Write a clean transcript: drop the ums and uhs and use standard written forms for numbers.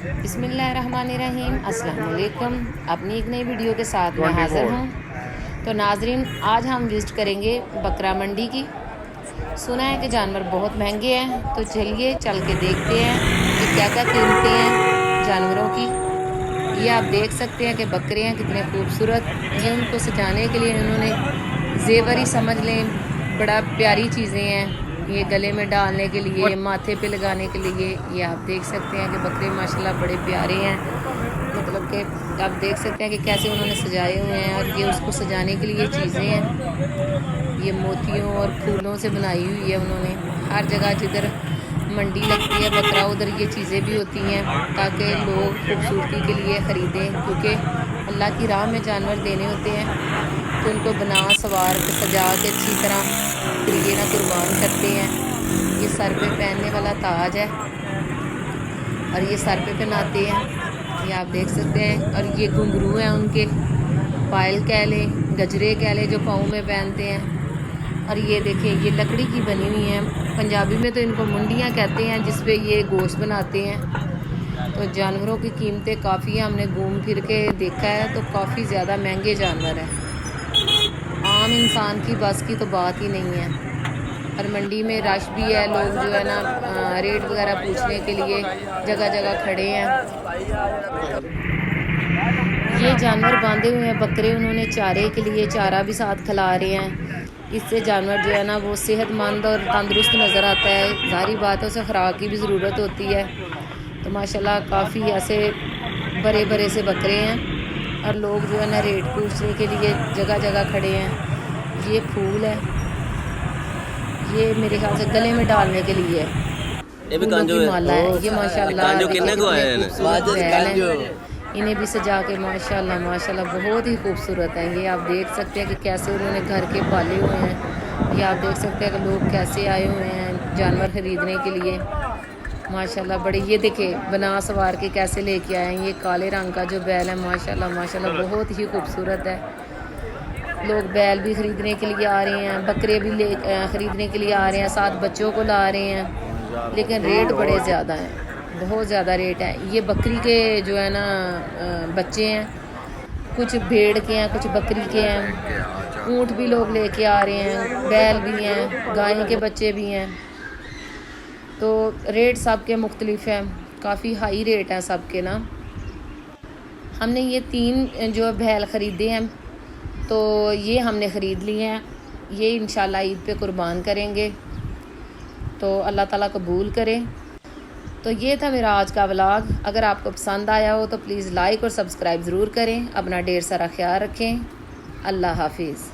बिस्मिल्लाहिर्रहमानिर्रहीम, अस्सलाम वालेकुम। अपनी एक नई वीडियो के साथ मैं हाज़िर हूँ। तो नाजरीन, आज हम विज़िट करेंगे बकरा मंडी की। सुना है कि जानवर बहुत महंगे हैं, तो चलिए चल के देखते हैं कि क्या क्या कीमतें हैं जानवरों की। ये आप देख सकते हैं कि बकरे हैं कितने खूबसूरत। ये उनको सजाने के लिए इन्होंने जेवर ही समझ लें, बड़ा प्यारी चीज़ें हैं। ये गले में डालने के लिए, माथे पे लगाने के लिए। ये आप देख सकते हैं कि बकरे माशाल्लाह बड़े प्यारे हैं। मतलब कि आप देख सकते हैं कि कैसे उन्होंने सजाए हुए हैं, और ये उसको सजाने के लिए चीज़ें हैं। ये मोतियों और फूलों से बनाई हुई है उन्होंने। हर जगह जिधर मंडी लगती है बकरा, उधर ये चीज़ें भी होती हैं ताकि लोग खूबसूरती के लिए ख़रीदें, क्योंकि अल्लाह की राह में जानवर देने होते हैं। तो उनको बना सवार के सजा के अच्छी तरह फिर ये ना कुर्बान करते हैं। ये सर पे पहनने वाला ताज है और ये सर पे पहनाते हैं, ये आप देख सकते हैं। और ये घुंघरू हैं उनके, पायल कह लें, गजरे कह लें, जो पाँव में पहनते हैं। और ये देखिए, ये लकड़ी की बनी हुई हैं। पंजाबी में तो इनको मुंडियाँ कहते हैं, जिस पे ये गोश्त बनाते हैं। तो जानवरों की कीमतें काफ़ी हैं, हमने घूम फिर के देखा है, तो काफ़ी ज़्यादा महंगे जानवर हैं। आम इंसान की बस की तो बात ही नहीं है। और मंडी में रश भी है, लोग जो है ना रेट वगैरह पूछने के लिए जगह जगह खड़े हैं। ये जानवर बांधे हुए हैं बकरे, उन्होंने चारे के लिए चारा भी साथ खिला रहे हैं। इससे जानवर जो है ना वो सेहतमंद और तंदुरुस्त नज़र आता है। जाहिर बात है, उसे खुराक की भी ज़रूरत होती है। तो माशाल्लाह काफ़ी ऐसे बड़े बड़े से बकरे हैं, और लोग जो है ना रेट पूछने के लिए जगह जगह खड़े हैं। ये फूल है, ये मेरे ख्याल से गले में डालने के लिए फूलों की माला है। ये माशाल्लाह कितने खूबसूरत बैल हैं। इन्हें भी सजा के माशाल्लाह माशाल्लाह बहुत ही खूबसूरत है। ये आप देख सकते हैं कि कैसे उन्होंने घर के पाले हुए हैं। ये आप देख सकते हैं कि लोग कैसे आए हुए हैं जानवर ख़रीदने के लिए। माशाल्लाह बड़े, ये देखे बना सवार के कैसे लेके आए हैं। ये काले रंग का जो बैल है माशाल्लाह माशाल्लाह बहुत ही खूबसूरत है। लोग बैल भी ख़रीदने के लिए आ रहे हैं, बकरे भी ख़रीदने के लिए आ रहे हैं, साथ बच्चों को ला रहे हैं। लेकिन रेट बड़े ज़्यादा हैं, बहुत ज़्यादा रेट है। ये बकरी के जो है ना बच्चे हैं, कुछ भेड़ के हैं, कुछ बकरी के हैं। ऊँट भी लोग लेके आ रहे हैं, बैल भी हैं, गाय के बच्चे भी हैं। तो रेट सब के मुख्तलिफ हैं, काफ़ी हाई रेट हैं सब के ना। हमने ये 3 जो बैल ख़रीदे हैं, तो ये हमने ख़रीद लिए हैं। ये इंशाल्लाह ईद पे कुर्बान करेंगे, तो अल्लाह ताला कबूल करे। तो ये था मेरा आज का व्लॉग। अगर आपको पसंद आया हो तो प्लीज़ लाइक और सब्सक्राइब ज़रूर करें। अपना ढेर सारा ख्याल रखें। अल्लाह हाफिज़।